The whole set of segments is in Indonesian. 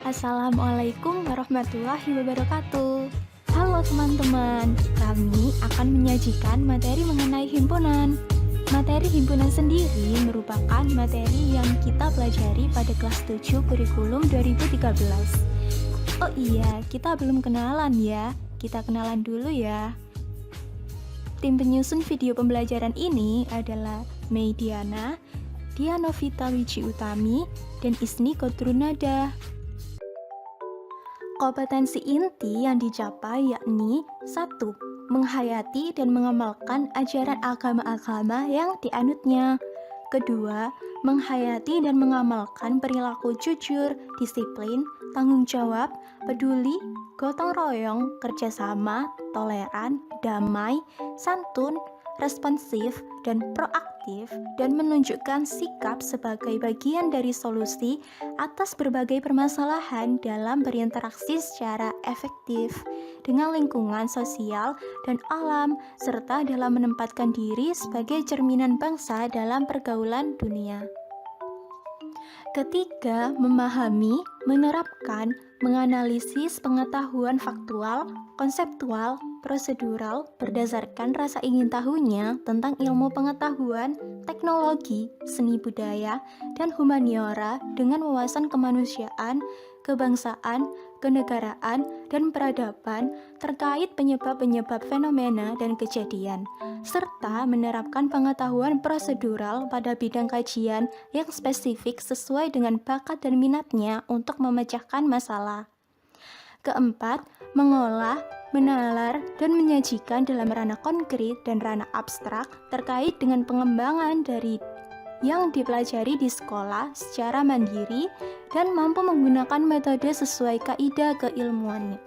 Assalamualaikum warahmatullahi wabarakatuh. Halo teman-teman, kami akan menyajikan materi mengenai himpunan. Materi himpunan sendiri merupakan materi yang kita pelajari pada kelas 7 kurikulum 2013. Oh iya, kita belum kenalan ya. Kita kenalan dulu ya. Tim penyusun video pembelajaran ini adalah Meidiana, Dianovita Wiji Utami, dan Isni Kodrunada. Kompetensi inti yang dicapai yakni 1. Menghayati dan mengamalkan ajaran agama-agama yang dianutnya. Kedua, menghayati dan mengamalkan perilaku jujur, disiplin, tanggung jawab, peduli, gotong royong, kerjasama, toleran, damai, santun, responsif, dan proaktif, dan menunjukkan sikap sebagai bagian dari solusi atas berbagai permasalahan dalam berinteraksi secara efektif dengan lingkungan sosial dan alam, serta dalam menempatkan diri sebagai cerminan bangsa dalam pergaulan dunia. Ketiga, memahami, menerapkan, menganalisis pengetahuan faktual, konseptual, prosedural berdasarkan rasa ingin tahunya tentang ilmu pengetahuan, teknologi, seni budaya, dan humaniora dengan wawasan kemanusiaan, kebangsaan, kenegaraan, dan peradaban terkait penyebab-penyebab fenomena dan kejadian, serta menerapkan pengetahuan prosedural pada bidang kajian yang spesifik sesuai dengan bakat dan minatnya untuk memecahkan masalah. Keempat, mengolah, menalar, dan menyajikan dalam ranah konkret dan ranah abstrak terkait dengan pengembangan dari yang dipelajari di sekolah secara mandiri dan mampu menggunakan metode sesuai kaidah keilmuannya.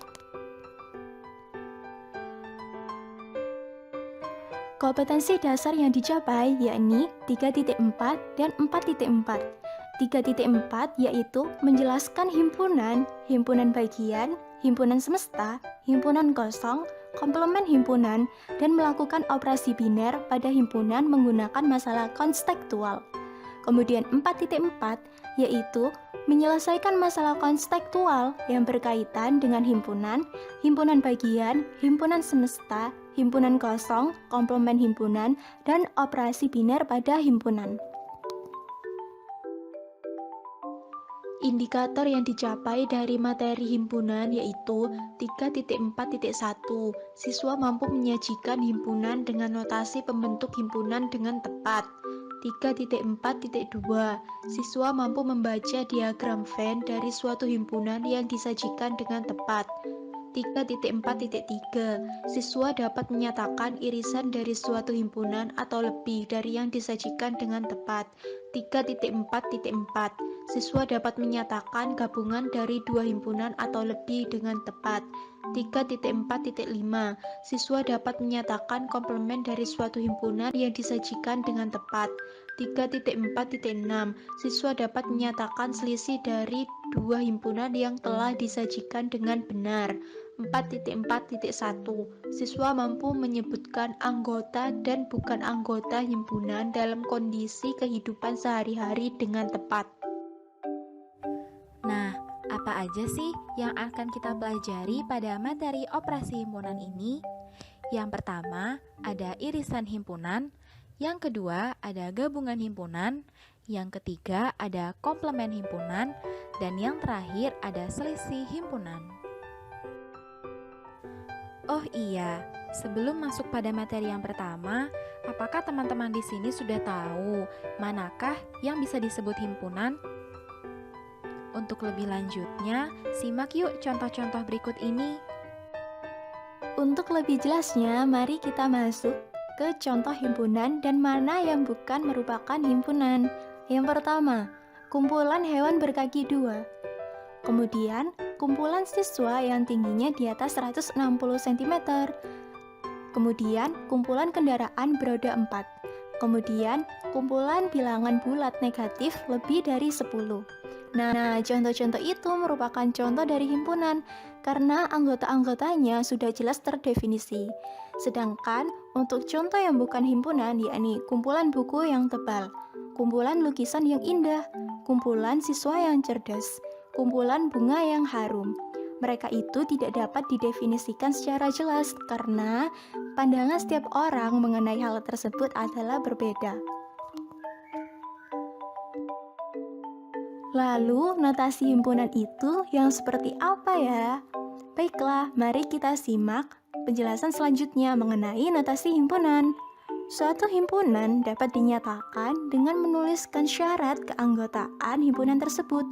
Kompetensi dasar yang dicapai yakni 3.4 dan 4.4. 3.4 yaitu menjelaskan himpunan, himpunan bagian, himpunan semesta, himpunan kosong, komplement himpunan, dan melakukan operasi biner pada himpunan menggunakan masalah konstektual. Kemudian 4.4 yaitu menyelesaikan masalah konstektual yang berkaitan dengan himpunan, himpunan bagian, himpunan semesta, himpunan kosong, komplement himpunan, dan operasi biner pada himpunan. Indikator yang dicapai dari materi himpunan yaitu 3.4.1. Siswa mampu menyajikan himpunan dengan notasi pembentuk himpunan dengan tepat. 3.4.2. Siswa mampu membaca diagram Venn dari suatu himpunan yang disajikan dengan tepat. 3.4.3. Siswa dapat menyatakan irisan dari suatu himpunan atau lebih dari yang disajikan dengan tepat. 3.4.4. Siswa dapat menyatakan gabungan dari dua himpunan atau lebih dengan tepat. 3.4.5. Siswa dapat menyatakan komplement dari suatu himpunan yang disajikan dengan tepat. 3.4.6. Siswa dapat menyatakan selisih dari dua himpunan yang telah disajikan dengan benar. 4.4.1. Siswa mampu menyebutkan anggota dan bukan anggota himpunan dalam kondisi kehidupan sehari-hari dengan tepat. Nah, apa aja sih yang akan kita pelajari pada materi operasi himpunan ini? Yang pertama, ada irisan himpunan. Yang kedua, ada gabungan himpunan. Yang ketiga, ada komplement himpunan. Dan yang terakhir, ada selisih himpunan. Oh iya, sebelum masuk pada materi yang pertama, apakah teman-teman di sini sudah tahu manakah yang bisa disebut himpunan? Untuk lebih lanjutnya, simak yuk contoh-contoh berikut ini. Untuk lebih jelasnya, mari kita masuk ke contoh himpunan dan mana yang bukan merupakan himpunan. Yang pertama, kumpulan hewan berkaki dua. Kemudian, kumpulan siswa yang tingginya di atas 160 cm. Kemudian, kumpulan kendaraan beroda 4. Kemudian, kumpulan bilangan bulat negatif lebih dari 10. Nah, contoh-contoh itu merupakan contoh dari himpunan karena anggota-anggotanya sudah jelas terdefinisi. Sedangkan untuk contoh yang bukan himpunan, yakni kumpulan buku yang tebal, kumpulan lukisan yang indah, kumpulan siswa yang cerdas, kumpulan bunga yang harum. Mereka itu tidak dapat didefinisikan secara jelas karena pandangan setiap orang mengenai hal tersebut adalah berbeda. Lalu, notasi himpunan itu yang seperti apa ya? Baiklah, mari kita simak penjelasan selanjutnya mengenai notasi himpunan. Suatu himpunan dapat dinyatakan dengan menuliskan syarat keanggotaan himpunan tersebut.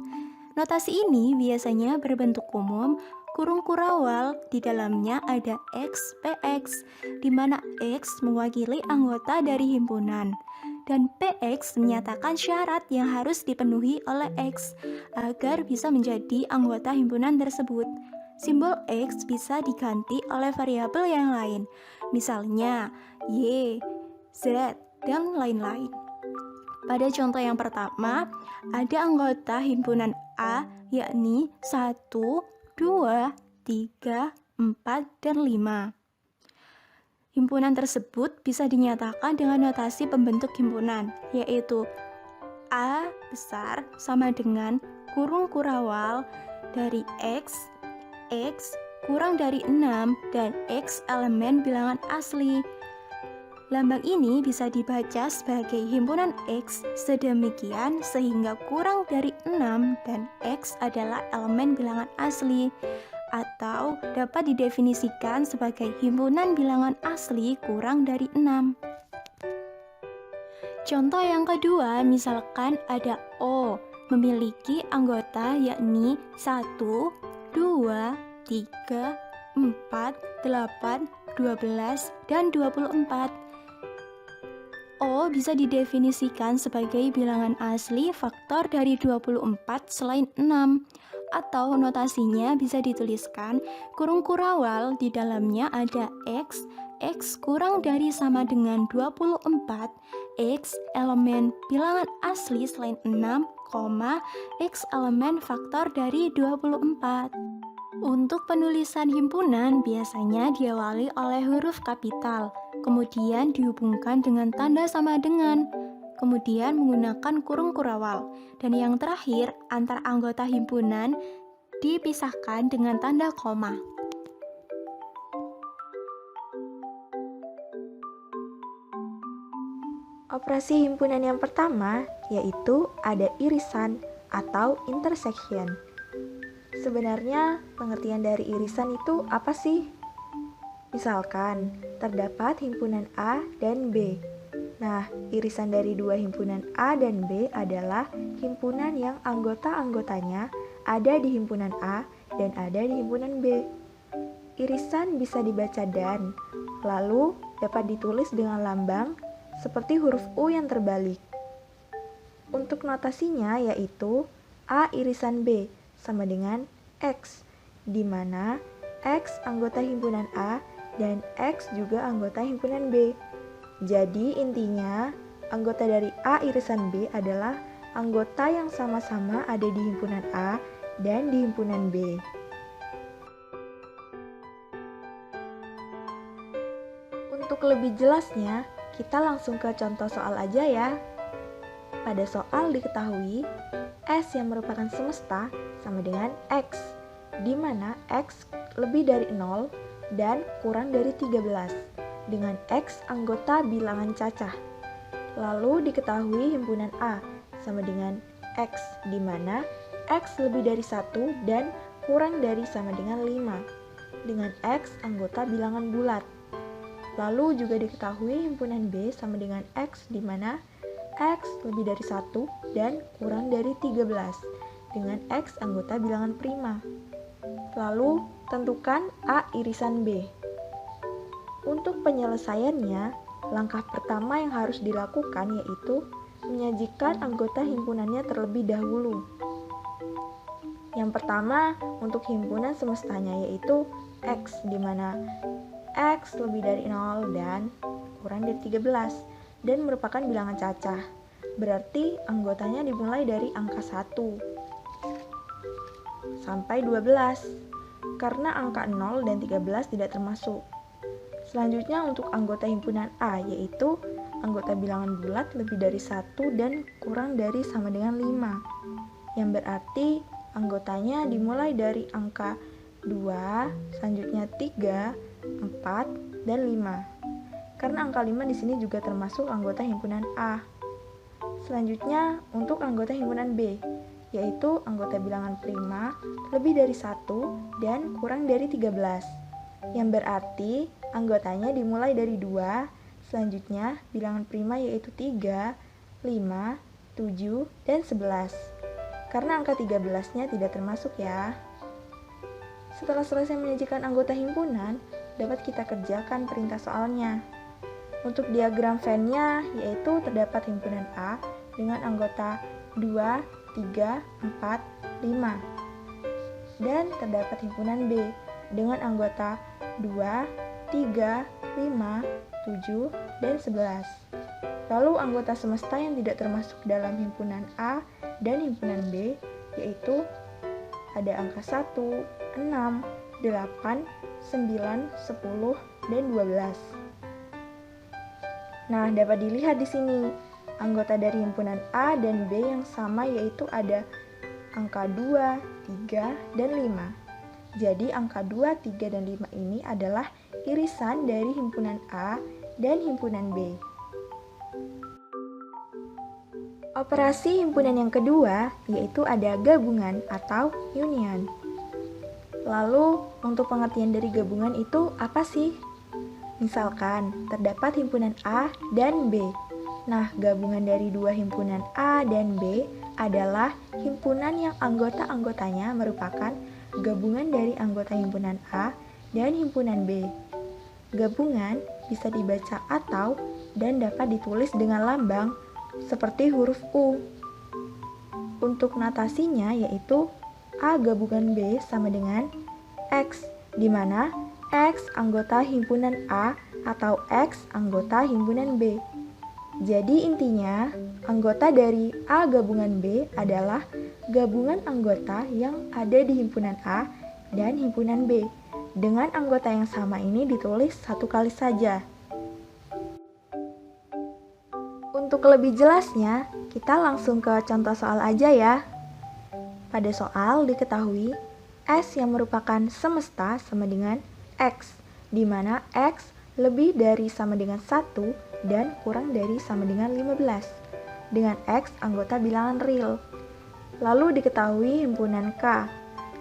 Notasi ini biasanya berbentuk umum, kurung kurawal, di dalamnya ada X, PX, di mana X mewakili anggota dari himpunan, dan PX menyatakan syarat yang harus dipenuhi oleh X agar bisa menjadi anggota himpunan tersebut. Simbol X bisa diganti oleh variabel yang lain, misalnya Y, Z, dan lain-lain. Pada contoh yang pertama, ada anggota himpunan A yakni 1, 2, 3, 4, dan 5. Himpunan tersebut bisa dinyatakan dengan notasi pembentuk himpunan, yaitu A besar sama dengan kurung kurawal dari X kurang dari 6, dan X elemen bilangan asli. Lambang ini bisa dibaca sebagai himpunan X sedemikian sehingga kurang dari 6 dan X adalah elemen bilangan asli, atau dapat didefinisikan sebagai himpunan bilangan asli kurang dari 6. Contoh yang kedua, misalkan ada O memiliki anggota yakni 1, 2, 3, 4, 8, 12, dan 24. O bisa didefinisikan sebagai bilangan asli faktor dari 24 selain 6, atau notasinya bisa dituliskan kurung kurawal, di dalamnya ada X kurang dari sama dengan 24, X elemen bilangan asli selain 6, X elemen faktor dari 24. Untuk penulisan himpunan biasanya diawali oleh huruf kapital, kemudian dihubungkan dengan tanda sama dengan, kemudian menggunakan kurung kurawal, dan yang terakhir antar anggota himpunan dipisahkan dengan tanda koma. Operasi himpunan yang pertama yaitu ada irisan atau intersection. Sebenarnya pengertian dari irisan itu apa sih? Misalkan, terdapat himpunan A dan B. Nah, irisan dari dua himpunan A dan B adalah himpunan yang anggota-anggotanya ada di himpunan A dan ada di himpunan B. Irisan bisa dibaca dan, lalu dapat ditulis dengan lambang seperti huruf U yang terbalik. Untuk notasinya yaitu A irisan B sama dengan X, di mana X anggota himpunan A dan X juga anggota himpunan B. Jadi intinya, anggota dari A irisan B adalah anggota yang sama-sama ada di himpunan A dan di himpunan B. Untuk lebih jelasnya, kita langsung ke contoh soal aja ya. Pada soal diketahui S yang merupakan semesta sama dengan X, di mana X lebih dari 0 dan kurang dari 13, dengan X anggota bilangan cacah. Lalu diketahui himpunan A sama dengan X, di mana X lebih dari 1 dan kurang dari sama dengan 5, dengan X anggota bilangan bulat. Lalu juga diketahui himpunan B sama dengan X, di mana X lebih dari 1 dan kurang dari 13, dengan X anggota bilangan prima. Lalu tentukan A irisan B. Untuk penyelesaiannya, langkah pertama yang harus dilakukan yaitu menyajikan anggota himpunannya terlebih dahulu. Yang pertama, untuk himpunan semestanya yaitu X, di mana X lebih dari 0 dan kurang dari 13 dan merupakan bilangan cacah. Berarti anggotanya dimulai dari angka 1 sampai 12, karena angka 0 dan 13 tidak termasuk. Selanjutnya untuk anggota himpunan A yaitu anggota bilangan bulat lebih dari 1 dan kurang dari sama dengan 5, yang berarti anggotanya dimulai dari angka 2, selanjutnya 3, 4, dan 5. Karena angka 5 di sini juga termasuk anggota himpunan A. Selanjutnya untuk anggota himpunan B, yaitu anggota bilangan prima lebih dari 1 dan kurang dari 13. Yang berarti anggotanya dimulai dari 2, selanjutnya bilangan prima yaitu 3, 5, 7, dan 11. Karena angka 13-nya tidak termasuk ya. Setelah selesai menyajikan anggota himpunan, dapat kita kerjakan perintah soalnya. Untuk diagram Venn-nya, yaitu terdapat himpunan A dengan anggota 2, 3, 4, 5. Dan terdapat himpunan B dengan anggota 2, 3, 5, 7, dan 11. Lalu anggota semesta yang tidak termasuk dalam himpunan A dan himpunan B, yaitu ada angka 1, 6, 8, 9, 10, dan 12. Nah, dapat dilihat di sini, anggota dari himpunan A dan B yang sama yaitu ada angka 2, 3, dan 5. Jadi, angka 2, 3, dan 5 ini adalah irisan dari himpunan A dan himpunan B. Operasi himpunan yang kedua yaitu ada gabungan atau union. Lalu, untuk pengertian dari gabungan itu apa sih? Misalkan, terdapat himpunan A dan B. Nah, gabungan dari dua himpunan A dan B adalah himpunan yang anggota-anggotanya merupakan gabungan dari anggota himpunan A dan himpunan B. Gabungan bisa dibaca atau dan dapat ditulis dengan lambang seperti huruf U. Untuk notasinya yaitu A gabungan B sama dengan X, di mana X anggota himpunan A atau X anggota himpunan B. Jadi intinya, anggota dari A gabungan B adalah gabungan anggota yang ada di himpunan A dan himpunan B. Dengan anggota yang sama ini ditulis satu kali saja. Untuk lebih jelasnya, kita langsung ke contoh soal aja ya. Pada soal diketahui S yang merupakan semesta sama dengan X, di mana X lebih dari sama dengan 1 dan kurang dari sama dengan 15, dengan X anggota bilangan real. Lalu diketahui himpunan K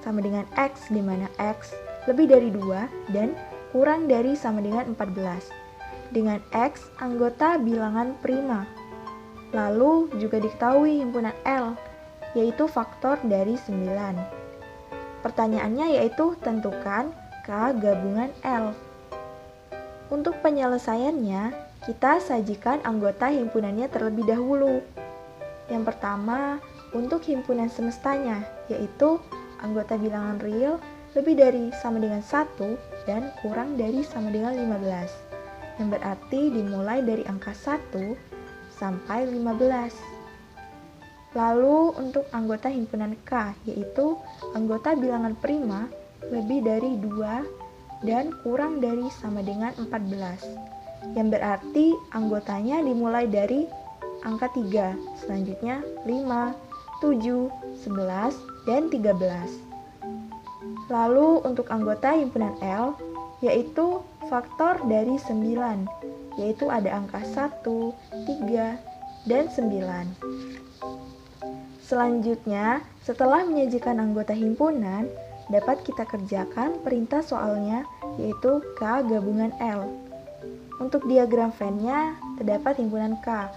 sama dengan X, di mana X lebih dari 2 dan kurang dari sama dengan 14, dengan X anggota bilangan prima. Lalu juga diketahui himpunan L, yaitu faktor dari 9. Pertanyaannya yaitu tentukan K gabungan L. Untuk penyelesaiannya, kita sajikan anggota himpunannya terlebih dahulu. Yang pertama, untuk himpunan semestanya, yaitu anggota bilangan real lebih dari sama dengan 1 dan kurang dari sama dengan 15. Yang berarti dimulai dari angka 1 sampai 15. Lalu untuk anggota himpunan K, yaitu anggota bilangan prima lebih dari 2 dan kurang dari sama dengan 14. Yang berarti anggotanya dimulai dari angka 3, selanjutnya 5, 7, 11, dan 13. Lalu untuk anggota himpunan L, yaitu faktor dari 9, yaitu ada angka 1, 3, dan 9. Selanjutnya, setelah menyajikan anggota himpunan, dapat kita kerjakan perintah soalnya, yaitu K gabungan L. Untuk diagram Venn-nya, terdapat himpunan K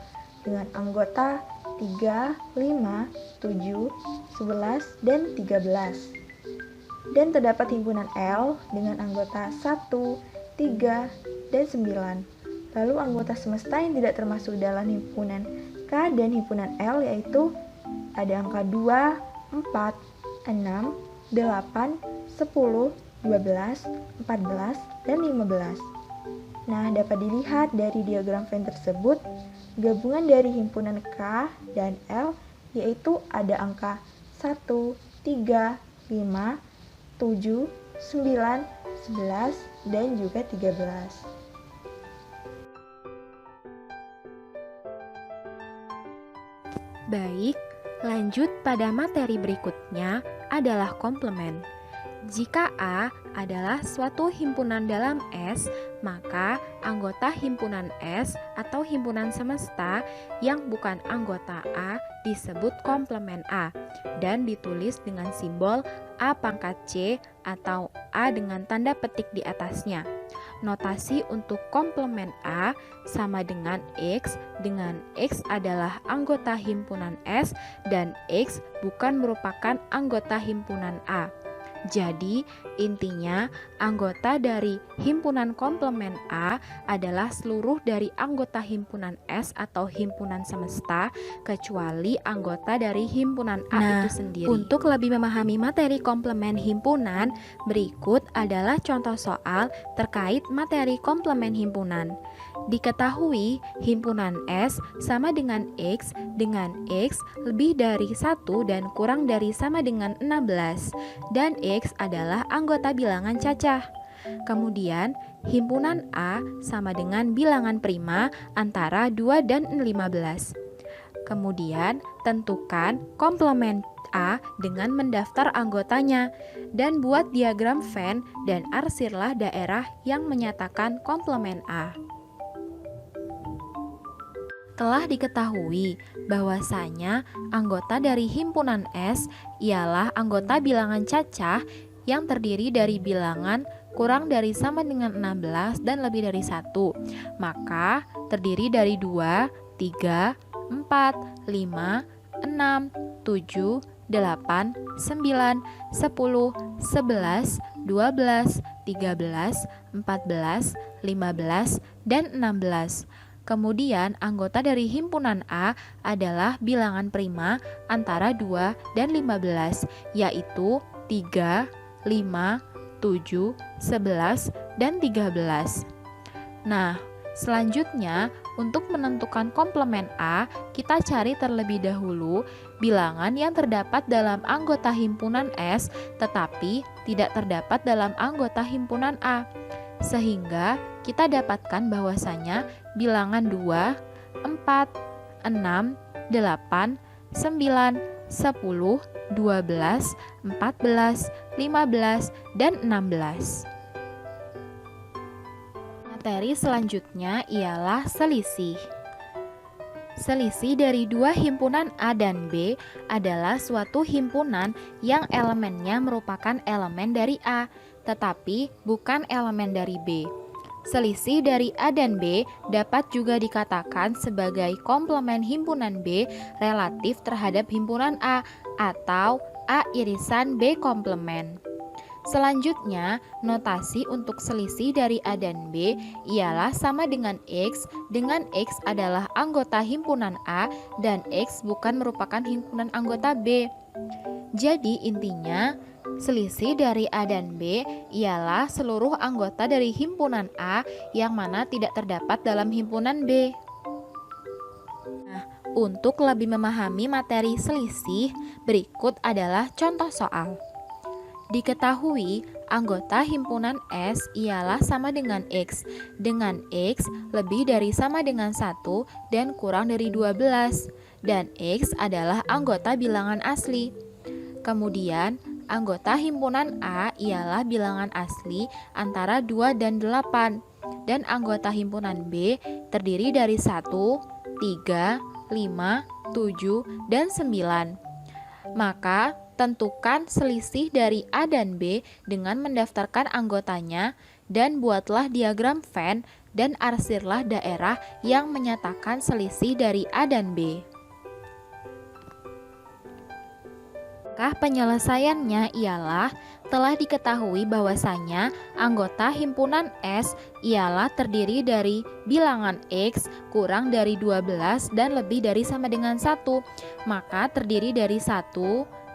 dengan anggota 3, 5, 7, 11, dan 13. Dan terdapat himpunan L dengan anggota 1, 3, dan 9. Lalu anggota semesta yang tidak termasuk dalam himpunan K dan himpunan L yaitu ada angka 2, 4, 6, 8, 10, 12, 14, dan 15. Nah, dapat dilihat dari diagram Venn tersebut, gabungan dari himpunan K dan L yaitu ada angka 1, 3, 5, 7, 9, 11, dan juga 13. Baik, lanjut pada materi berikutnya, adalah komplement. Jika A adalah suatu himpunan dalam S, maka anggota himpunan S atau himpunan semesta yang bukan anggota A disebut komplement A dan ditulis dengan simbol A pangkat C atau A dengan tanda petik di atasnya. Notasi untuk komplement A sama dengan X adalah anggota himpunan S dan X bukan merupakan anggota himpunan A. Jadi, intinya anggota dari himpunan komplement A adalah seluruh dari anggota himpunan S atau himpunan semesta kecuali anggota dari himpunan A itu sendiri. Untuk lebih memahami materi komplement himpunan, berikut adalah contoh soal terkait materi komplement himpunan. Diketahui himpunan S sama dengan X lebih dari 1 dan kurang dari sama dengan 16 dan X adalah anggota bilangan cacah. Kemudian himpunan A sama dengan bilangan prima antara 2 dan 15. Kemudian tentukan komplement A dengan mendaftar anggotanya dan buat diagram Venn dan arsirlah daerah yang menyatakan komplement A. Telah diketahui bahwasanya anggota dari himpunan S ialah anggota bilangan cacah yang terdiri dari bilangan kurang dari sama dengan 16 dan lebih dari 1. Maka terdiri dari 2, 3, 4, 5, 6, 7, 8, 9, 10, 11, 12, 13, 14, 15, dan 16. Kemudian anggota dari himpunan A adalah bilangan prima antara 2 dan 15, yaitu 3, 5, 7, 11, dan 13. Nah, selanjutnya untuk menentukan komplement A, kita cari terlebih dahulu bilangan yang terdapat dalam anggota himpunan S tetapi tidak terdapat dalam anggota himpunan A. Sehingga kita dapatkan bahwasanya bilangan 2, 4, 6, 8, 9, 10, 12, 14, 15, dan 16. Materi selanjutnya ialah selisih. Selisih dari dua himpunan A dan B adalah suatu himpunan yang elemennya merupakan elemen dari A, tetapi bukan elemen dari B. Selisih dari A dan B dapat juga dikatakan sebagai komplement himpunan B relatif terhadap himpunan A atau A irisan B komplement. Selanjutnya, notasi untuk selisih dari A dan B ialah sama dengan X adalah anggota himpunan A dan X bukan merupakan himpunan anggota B. Jadi intinya, selisih dari A dan B ialah seluruh anggota dari himpunan A yang mana tidak terdapat dalam himpunan B. Nah, untuk lebih memahami materi selisih, berikut adalah contoh soal. Diketahui anggota himpunan S ialah sama dengan X lebih dari sama dengan 1 dan kurang dari 12 dan X adalah anggota bilangan asli. Kemudian anggota himpunan A ialah bilangan asli antara 2 dan 8 dan anggota himpunan B terdiri dari 1, 3, 5, 7, dan 9. Maka tentukan selisih dari A dan B dengan mendaftarkan anggotanya dan buatlah diagram Venn dan arsirlah daerah yang menyatakan selisih dari A dan B. Maka penyelesaiannya ialah telah diketahui bahwasanya anggota himpunan S ialah terdiri dari bilangan X kurang dari 12 dan lebih dari sama dengan 1. Maka terdiri dari 1,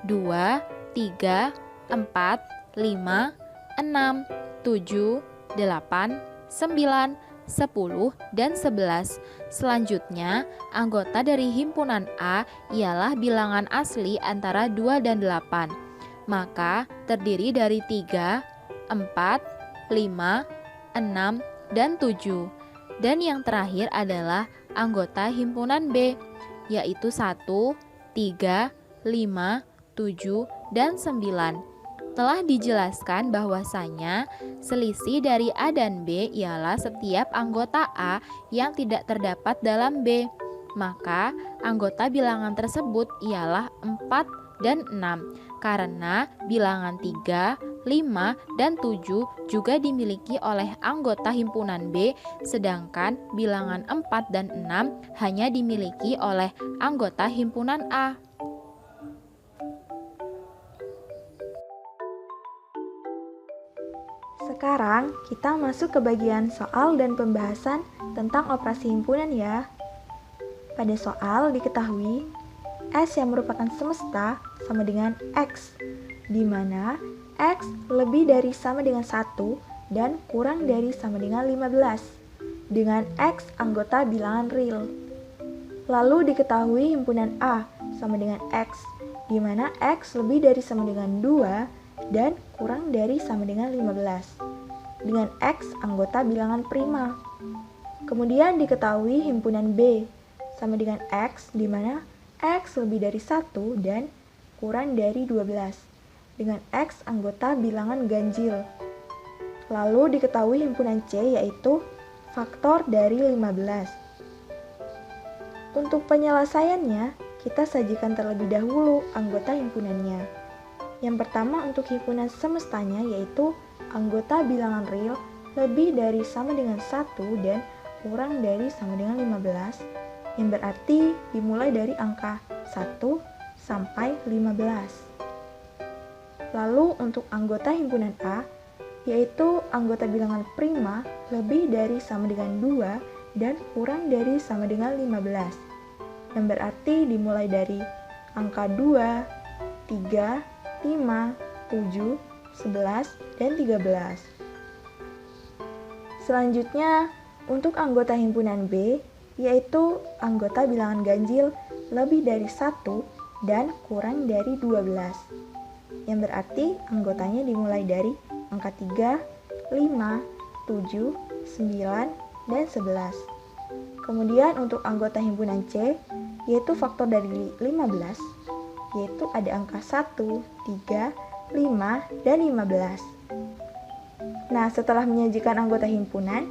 2, 3, 4, 5, 6, 7, 8, 9, 10, dan 11. Selanjutnya, anggota dari himpunan A ialah bilangan asli antara 2 dan 8. Maka terdiri dari 3, 4, 5, 6, dan 7. Dan yang terakhir adalah anggota himpunan B, yaitu 1, 3, 5, 7, dan 9. Telah dijelaskan bahwasanya selisih dari A dan B ialah setiap anggota A yang tidak terdapat dalam B. Maka anggota bilangan tersebut ialah 4 dan 6 karena bilangan 3, 5, dan 7 juga dimiliki oleh anggota himpunan B, sedangkan bilangan 4 dan 6 hanya dimiliki oleh anggota himpunan A. Sekarang kita masuk ke bagian soal dan pembahasan tentang operasi himpunan ya. Pada soal diketahui S yang merupakan semesta sama dengan X, di mana X lebih dari sama dengan 1 dan kurang dari sama dengan 15, dengan X anggota bilangan real. Lalu diketahui himpunan A sama dengan X, di mana X lebih dari sama dengan 2 dan kurang dari sama dengan 15, dengan X anggota bilangan prima. Kemudian diketahui himpunan B sama dengan X, di mana X lebih dari 1 dan kurang dari 12, dengan X anggota bilangan ganjil. Lalu diketahui himpunan C yaitu faktor dari 15. Untuk penyelesaiannya, kita sajikan terlebih dahulu anggota himpunannya. Yang pertama untuk himpunan semestanya yaitu anggota bilangan real lebih dari sama dengan 1 dan kurang dari sama dengan 15, yang berarti dimulai dari angka 1 sampai 15. Lalu untuk anggota himpunan A, yaitu anggota bilangan prima lebih dari sama dengan 2 dan kurang dari sama dengan 15, yang berarti dimulai dari angka 2, 3, 5, 7, 11, dan 13. Selanjutnya, untuk anggota himpunan B, yaitu anggota bilangan ganjil lebih dari 1 dan kurang dari 12, yang berarti anggotanya dimulai dari angka 3, 5, 7, 9, dan 11. Kemudian untuk anggota himpunan C, yaitu faktor dari 15, yaitu ada angka 1, 3, 5, dan 15. Nah, setelah menyajikan anggota himpunan,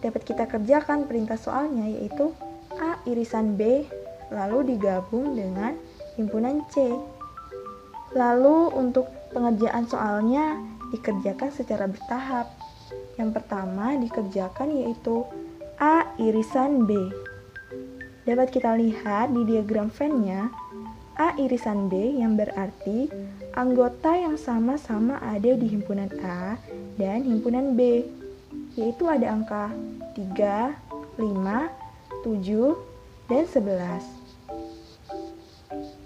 dapat kita kerjakan perintah soalnya yaitu A irisan B lalu digabung dengan himpunan C. Lalu untuk pengerjaan soalnya dikerjakan secara bertahap. Yang pertama dikerjakan yaitu A irisan B. Dapat kita lihat di diagram Venn-nya A irisan B yang berarti anggota yang sama-sama ada di himpunan A dan himpunan B, yaitu ada angka 3, 5, 7, dan 11.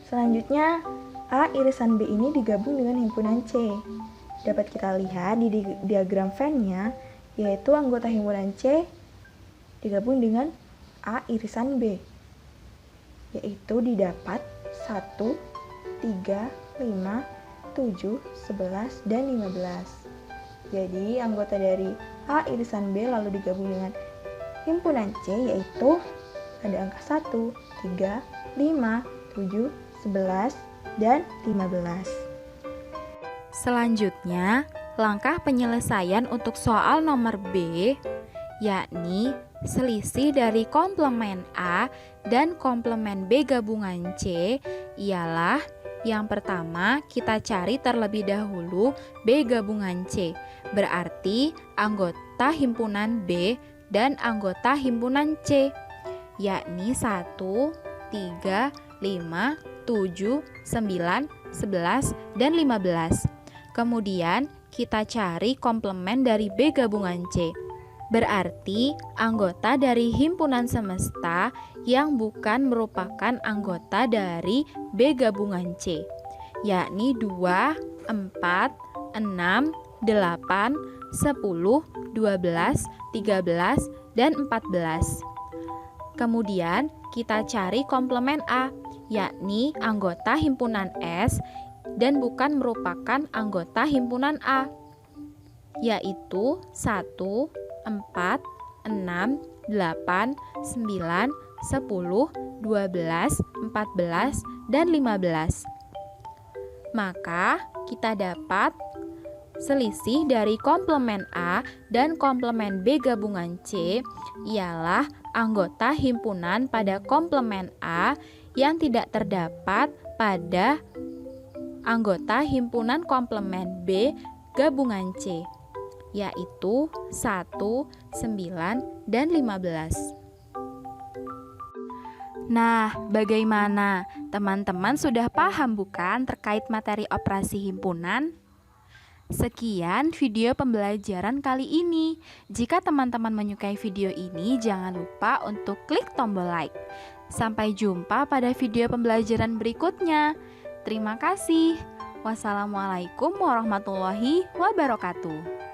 Selanjutnya, A irisan B ini digabung dengan himpunan C. Dapat kita lihat di diagram Venn-nya, yaitu anggota himpunan C digabung dengan A irisan B, yaitu didapat 1, 3, 5, 7, 11, dan 15. Jadi anggota dari A irisan B lalu digabung dengan himpunan C yaitu ada angka 1, 3, 5, 7, 11, dan 15. Selanjutnya, langkah penyelesaian untuk soal nomor B, yakni selisih dari komplement A dan komplement B gabungan C ialah yang pertama kita cari terlebih dahulu B gabungan C, berarti anggota himpunan B dan anggota himpunan C, yakni 1, 3, 5, 7, 9, 11, dan 15. Kemudian kita cari komplement dari B gabungan C, berarti anggota dari himpunan semesta yang bukan merupakan anggota dari B gabungan C, yakni 2, 4, 6, 8, 10, 12, 13, dan 14. Kemudian kita cari komplement A, yakni anggota himpunan S dan bukan merupakan anggota himpunan A, yaitu 1, 4, 6, 8, 9, 10, 12, 14, dan 15. Maka kita dapat selisih dari komplement A dan komplement B gabungan C ialah anggota himpunan pada komplement A yang tidak terdapat pada anggota himpunan komplement B gabungan C, yaitu 1, 9, dan 15. Nah, bagaimana? Teman-teman sudah paham bukan terkait materi operasi himpunan? Sekian video pembelajaran kali ini. Jika teman-teman menyukai video ini, jangan lupa untuk klik tombol like. Sampai jumpa pada video pembelajaran berikutnya. Terima kasih. Wassalamualaikum warahmatullahi wabarakatuh.